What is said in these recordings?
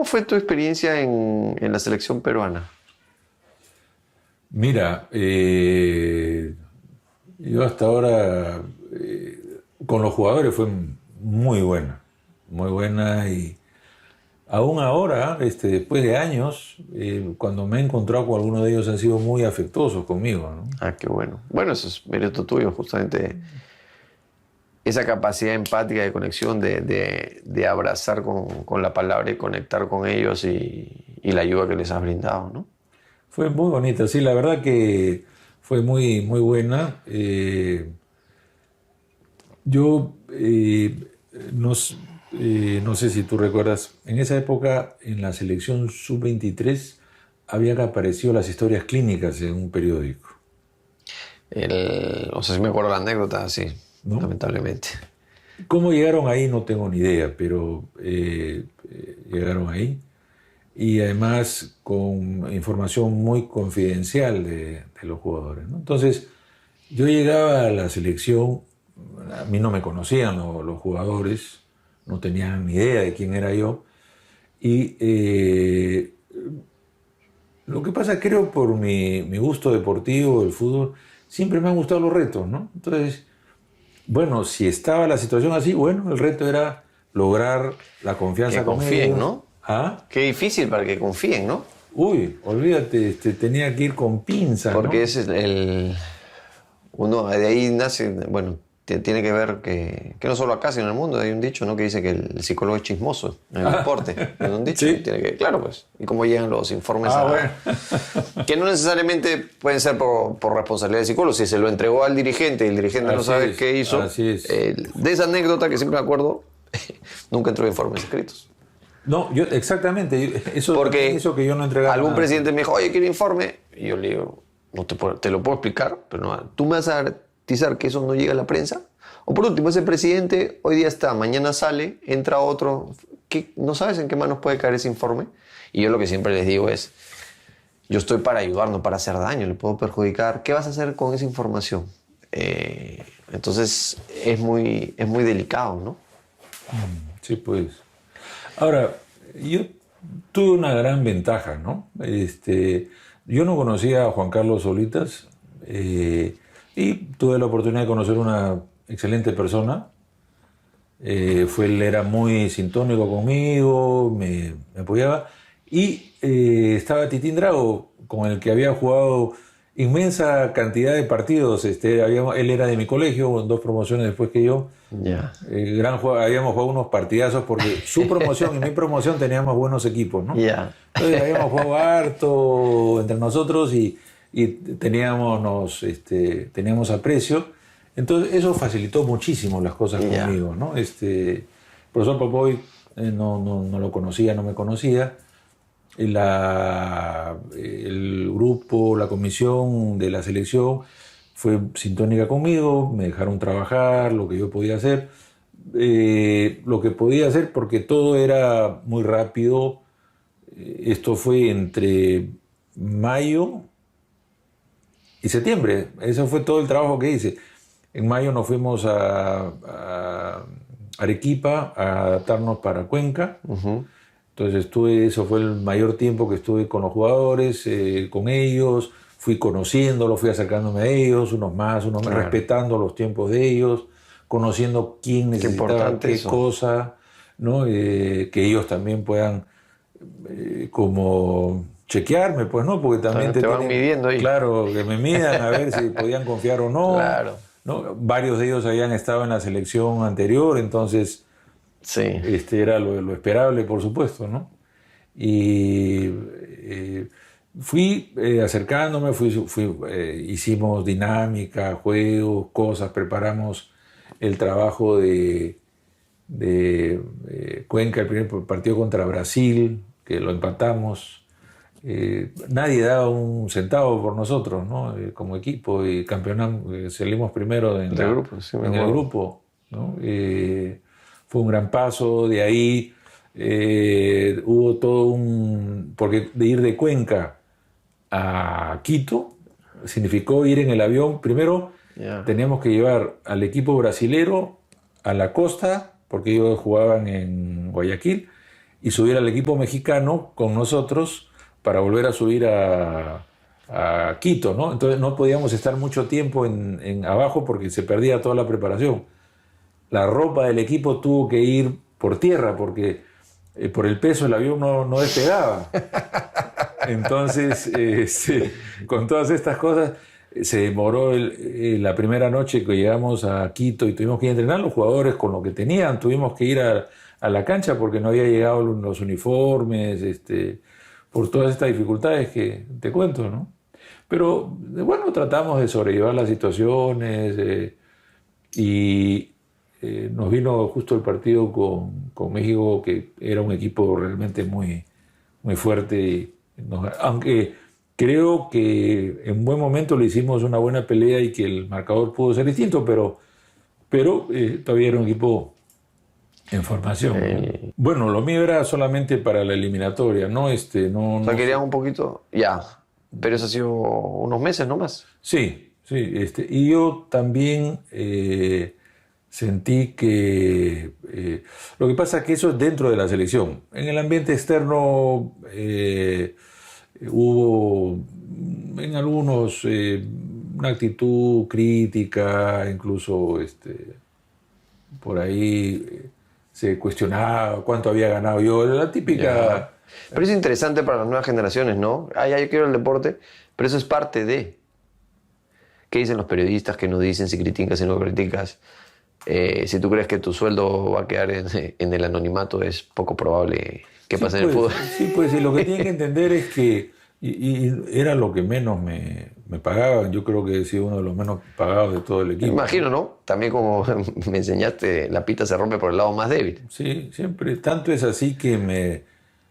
fue tu experiencia en la selección peruana? Mira, yo hasta ahora con los jugadores fue muy buena y aún ahora, después de años, cuando me he encontrado con algunos de ellos han sido muy afectuosos conmigo, ¿no? Ah, qué bueno. Bueno, eso es mérito tuyo, justamente esa capacidad empática de conexión, de abrazar con la palabra y conectar con ellos y la ayuda que les has brindado, ¿no? Fue muy bonita, sí, la verdad que fue muy, muy buena. Yo no sé si tú recuerdas, en esa época en la selección sub-23 habían aparecido las historias clínicas en un periódico, O sea, si me acuerdo la anécdota, sí, ¿no? lamentablemente. ¿Cómo llegaron ahí? No tengo ni idea, pero llegaron ahí. Y además con información muy confidencial de los jugadores, ¿no? Entonces, yo llegaba a la selección, a mí no me conocían los jugadores, no tenían ni idea de quién era yo, y lo que pasa, creo, por mi gusto deportivo, el fútbol, siempre me han gustado los retos, ¿no? Entonces, bueno, si estaba la situación así, bueno, el reto era lograr la confianza Que con confíen, ellos. ¿no? ¿Ah? Qué difícil para que confíen, ¿no? Uy, olvídate, tenía que ir con pinza, Porque ¿no? ese es uno de ahí nace, bueno, tiene que ver que no solo acá, sino en el mundo, hay un dicho, ¿no? Que dice que el psicólogo es chismoso en el deporte. Es un dicho. ¿Sí? Claro, pues. Y cómo llegan los informes Bueno. que no necesariamente pueden ser por responsabilidad del psicólogo. Si se lo entregó al dirigente y el dirigente no Así sabe es, qué hizo, así es. de esa anécdota que siempre me acuerdo, nunca entró informes escritos. No, exactamente, Porque eso que yo no entregaba algún nada. presidente me dijo, oye, quiero informe. Y yo le digo, no te lo puedo explicar, pero no, tú me vas a garantizar que eso no llega a la prensa. O por último, ese presidente hoy día está, mañana sale, entra otro. ¿No sabes en qué manos puede caer ese informe? Y yo lo que siempre les digo es, yo estoy para ayudar, no para hacer daño, le puedo perjudicar. ¿Qué vas a hacer con esa información? Entonces es muy delicado, ¿no? Sí, pues. Ahora, yo tuve una gran ventaja, ¿no? Yo no conocía a Juan Carlos Solitas y tuve la oportunidad de conocer una excelente persona. Él era muy sintónico conmigo, me apoyaba. Y estaba Titín Drago, con el que había jugado inmensa cantidad de partidos. Él era de mi colegio, 2 promociones después que yo. Ya. Habíamos jugado unos partidazos porque su promoción y mi promoción teníamos buenos equipos, ¿no? Ya. Entonces habíamos jugado harto entre nosotros y teníamos aprecio. Entonces eso facilitó muchísimo las cosas conmigo, ¿no? El profesor Popoy no lo conocía, no me conocía. El grupo, la comisión de la selección fue sintónica conmigo, me dejaron trabajar, lo que yo podía hacer. Lo que podía hacer porque todo era muy rápido. Esto fue entre mayo y septiembre. Ese fue todo el trabajo que hice. En mayo nos fuimos a Arequipa a adaptarnos para Cuenca. Uh-huh. Entonces eso fue el mayor tiempo que estuve con los jugadores, con ellos, fui conociéndolos, fui acercándome a ellos, unos más, Claro. respetando los tiempos de ellos, conociendo quién necesitaba qué cosa, ¿no? Que ellos también puedan como chequearme, pues, ¿no? Porque también te van midiendo ahí. Claro, que me midan a ver si podían confiar o no. Claro. ¿No? Varios de ellos habían estado en la selección anterior, entonces Sí. Era lo esperable, por supuesto, ¿no? Y fui acercándome, hicimos dinámica, juegos, cosas, preparamos el trabajo de Cuenca, el primer partido contra Brasil, que lo empatamos. Nadie daba un centavo por nosotros, ¿no? Como equipo, y campeonamos, salimos primero en el grupo, ¿no? Fue un gran paso. De ahí hubo todo porque de ir de Cuenca a Quito significó ir en el avión. Primero teníamos que llevar al equipo brasilero a la costa, porque ellos jugaban en Guayaquil, y subir al equipo mexicano con nosotros para volver a subir a Quito, ¿no? Entonces no podíamos estar mucho tiempo en abajo porque se perdía toda la preparación. La ropa del equipo tuvo que ir por tierra porque por el peso el avión no despegaba. Entonces, con todas estas cosas, se demoró la primera noche que llegamos a Quito y tuvimos que ir a entrenar los jugadores con lo que tenían. Tuvimos que ir a la cancha porque no había llegado los uniformes, por todas estas dificultades que te cuento, ¿no? Pero, bueno, tratamos de sobrellevar las situaciones y nos vino justo el partido con México, que era un equipo realmente muy, muy fuerte. Aunque creo que en buen momento le hicimos una buena pelea y que el marcador pudo ser distinto, pero todavía era un equipo en formación. Bueno, lo mío era solamente para la eliminatoria, ¿no? O sea, querían un poquito, ya, pero eso ha sido unos meses nomás. Sí, sí. Y yo también sentí que lo que pasa es que eso es dentro de la selección. En el ambiente externo hubo en algunos una actitud crítica, incluso por ahí se cuestionaba cuánto había ganado yo, la típica... Ya. Pero es interesante para las nuevas generaciones, ¿no? Ya yo quiero el deporte, pero eso es parte de... ¿Qué dicen los periodistas? ¿Qué no dicen? Si criticas, si no criticas. Si tú crees que tu sueldo va a quedar en el anonimato, es poco probable que pase en el fútbol. Sí, pues, y lo que tienen que entender es que, y era lo que menos me pagaban, yo creo que he sido uno de los menos pagados de todo el equipo. Me imagino, ¿no? También como me enseñaste, la pita se rompe por el lado más débil. Sí, siempre. Tanto es así que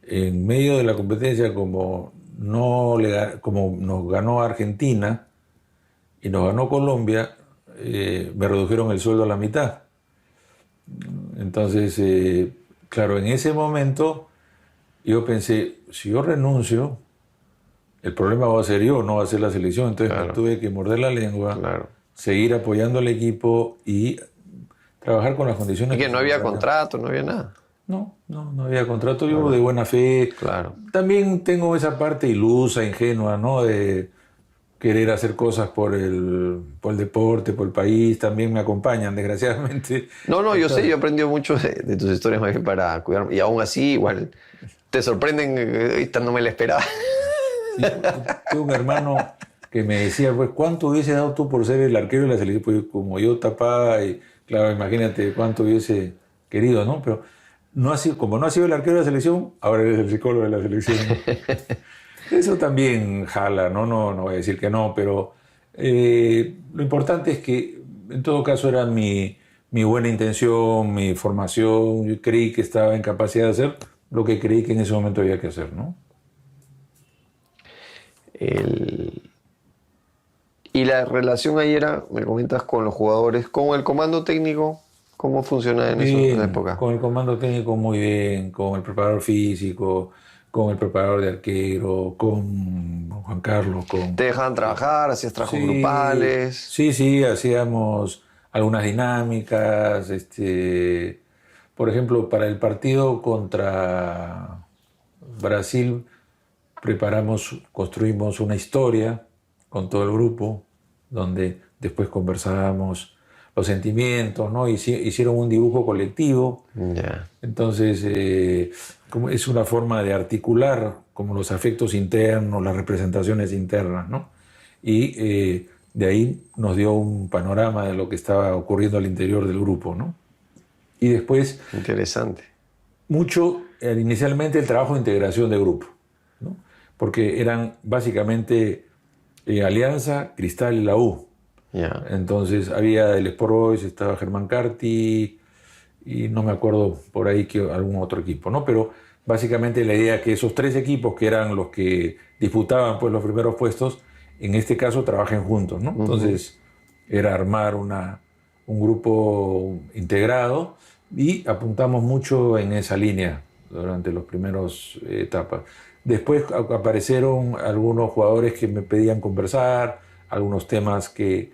en medio de la competencia, como nos ganó Argentina y nos ganó Colombia, me redujeron el sueldo a la mitad. Entonces, claro, en ese momento yo pensé, si yo renuncio, el problema va a ser yo, no va a ser la selección. Entonces me tuve que morder la lengua, seguir apoyando al equipo y trabajar con las condiciones. Y que no había contrato, no había nada. No había contrato. Yo de buena fe. Claro. También tengo esa parte ilusa, ingenua, ¿no? De querer hacer cosas por el deporte, por el país. También me acompañan, desgraciadamente. No, yo sé, yo he aprendido mucho de tus historias más bien para cuidarme. Y aún así, igual, te sorprenden, esta no me la esperaba. Sí, tengo un hermano que me decía, pues, ¿cuánto hubiese dado tú por ser el arquero de la selección? Pues como yo tapaba, y claro, imagínate cuánto hubiese querido, ¿no? Pero como no ha sido el arquero de la selección, ahora eres el psicólogo de la selección. Eso también jala, no voy a decir que no, pero lo importante es que en todo caso era mi buena intención, mi formación. Yo creí que estaba en capacidad de hacer lo que creí que en ese momento había que hacer, ¿no? Y la relación ahí era, me comentas, con los jugadores, con el comando técnico, ¿cómo funciona en esa época? Con el comando técnico muy bien, con el preparador físico, con el preparador de arquero, con Juan Carlos. ¿Te dejaban trabajar? ¿Hacías trabajos grupales? Sí, hacíamos algunas dinámicas. Por ejemplo, para el partido contra Brasil construimos una historia con todo el grupo, donde después conversábamos los sentimientos, ¿no? Hicieron un dibujo colectivo. Yeah. Entonces, como es una forma de articular como los afectos internos, las representaciones internas, ¿no? Y de ahí nos dio un panorama de lo que estaba ocurriendo al interior del grupo, ¿no? Y después... Interesante. Inicialmente el trabajo de integración de grupo, ¿no? Porque eran básicamente Alianza, Cristal y la U. Yeah. Entonces había el Sport Boys, estaba Germán Carti y no me acuerdo por ahí que algún otro equipo, ¿no? Pero básicamente la idea es que esos tres equipos que eran los que disputaban pues los primeros puestos, en este caso trabajen juntos, ¿no? Entonces era armar un grupo integrado y apuntamos mucho en esa línea durante las primeras etapas. Después aparecieron algunos jugadores que me pedían conversar, algunos temas que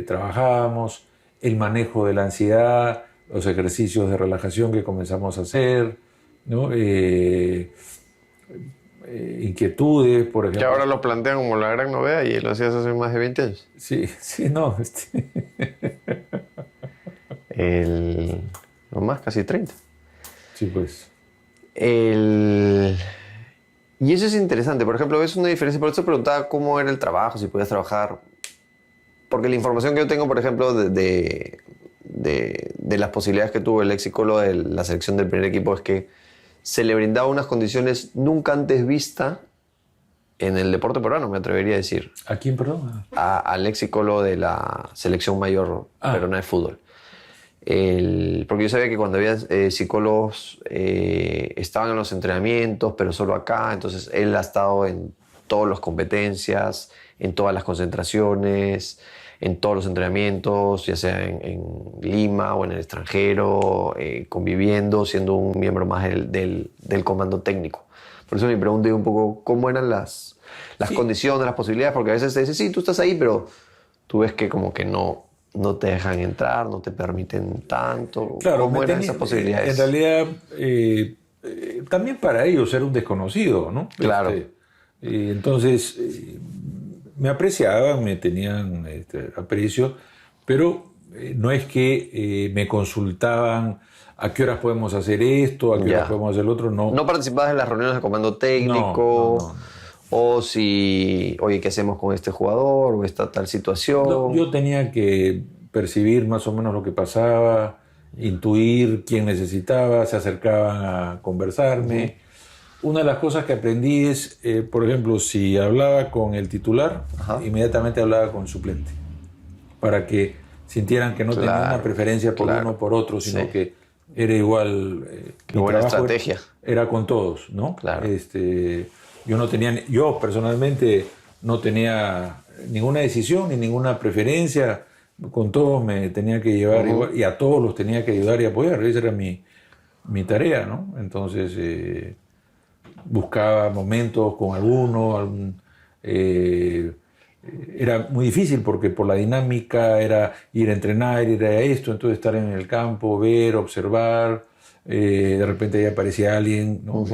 trabajábamos, el manejo de la ansiedad, los ejercicios de relajación que comenzamos a hacer, ¿no? Inquietudes, por ejemplo. Que ahora lo plantean como la gran novedad y lo hacías hace más de 20 años. Sí, sí, no. No más, casi 30. Sí, pues. Y eso es interesante. Por ejemplo, ves una diferencia. Por eso preguntaba cómo era el trabajo, si podías trabajar. Porque la información que yo tengo, por ejemplo, de las posibilidades que tuvo el ex psicólogo de la selección del primer equipo es que se le brindaba unas condiciones nunca antes vistas en el deporte peruano, me atrevería a decir. ¿A quién, perdón? Al ex psicólogo de la selección mayor peruana de fútbol. Porque yo sabía que cuando había psicólogos estaban en los entrenamientos, pero solo acá. Entonces él ha estado en todas las competencias, en todas las concentraciones, en todos los entrenamientos, ya sea en Lima o en el extranjero, conviviendo, siendo un miembro más del comando técnico. Por eso me pregunté un poco cómo eran las condiciones, las posibilidades, porque a veces te dicen, sí, tú estás ahí, pero tú ves que como que no te dejan entrar, no te permiten tanto. Claro, ¿Cómo eran esas posibilidades? En realidad, también para ellos era un desconocido, ¿no? Claro. Entonces, me apreciaban, me tenían aprecio, pero no es que me consultaban a qué horas podemos hacer esto, a qué horas podemos hacer lo otro, no. ¿No participabas en las reuniones de comando técnico? No. O si, oye, ¿qué hacemos con este jugador o esta tal situación? No, yo tenía que percibir más o menos lo que pasaba, intuir quién necesitaba, se acercaban a conversarme. Una de las cosas que aprendí es, por ejemplo, si hablaba con el titular, inmediatamente hablaba con el suplente, para que sintieran que no tenía una preferencia por uno o por otro, sino que era igual. Qué buena estrategia. Era con todos, ¿no? Claro. Yo personalmente no tenía ninguna decisión ni ninguna preferencia. Con todos me tenía que llevar igual y a todos los tenía que ayudar y apoyar. Esa era mi tarea, ¿no? Entonces buscaba momentos con alguno. Era muy difícil porque por la dinámica era ir a entrenar, ir a esto, entonces estar en el campo, ver, observar. De repente ahí aparecía alguien, ¿no?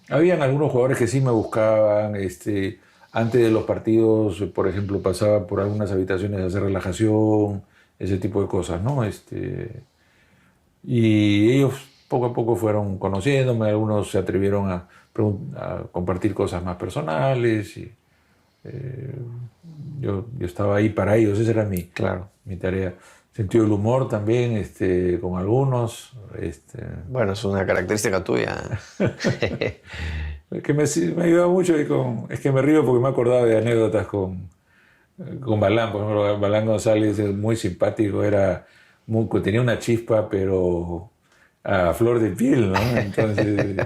Habían algunos jugadores que sí me buscaban, antes de los partidos, por ejemplo, pasaba por algunas habitaciones a hacer relajación, ese tipo de cosas, ¿no? Y ellos poco a poco fueron conociéndome, algunos se atrevieron a compartir cosas más personales. Y, yo estaba ahí para ellos, esa era mi tarea. Sentido del humor también, con algunos. Bueno, es una característica tuya. Que me ayuda mucho es que me río porque me acordaba de anécdotas con Balán. Por ejemplo, Balán González es muy simpático, tenía una chispa, pero a flor de piel, ¿no? Entonces,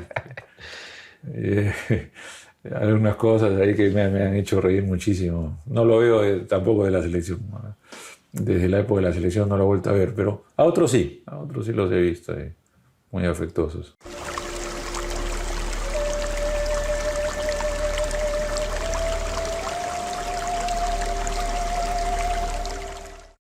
algunas cosas ahí que me han hecho reír muchísimo. No lo veo tampoco de la selección, ¿no? Desde la época de la selección no lo he vuelto a ver, pero a otros sí los he visto, muy afectuosos.